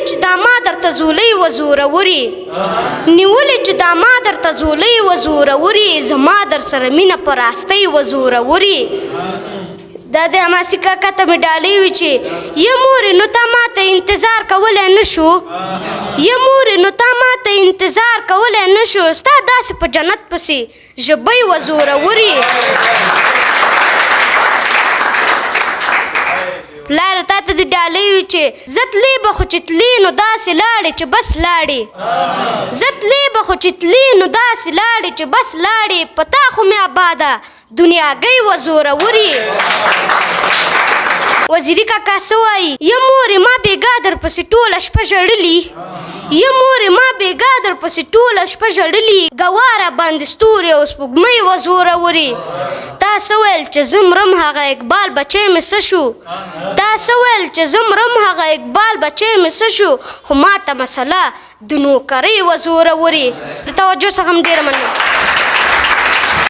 چې دا ما درته زولۍ و زوروري نیولې چې دا ما درته زولۍ و زوروري زما در سره مینه په راستۍ و زوروري دا د حماسي کاکا ته مې ډالۍ وي چې یا مورې نو تا ماته انتظار کولی نه شو یا مورې نو تا ماته انتظار کولی نه شو ستا داسې په جنت پسې ژبۍ و زوروري پلاره تا ته دې ډالۍ وي چې زه تلې به خو چې تلې نو داسې لاړې چې بس لاړې زه تلې به خو چې تلې نو داسې لاړې چې بس لاړې په تا خو مې آباده دنیاګۍ و زوروري وزیري کاکا څه وایي یا مورې ما بېګا درپسې ټوله شپه ژړلي یا مورې ما بېګا درپسې ټوله شپه ژړلي ګواره باندې ستوري او سپوږمۍ و زوروري تا څه ویل چې زه مرم هغه اقبال بچی مې څه شو تا څه ویل چې زه مرم هغه اقبال بچی مې څه شو خو ما ته مسله د نوکرۍ و زوروري د توجه څخه هم ډېره مننه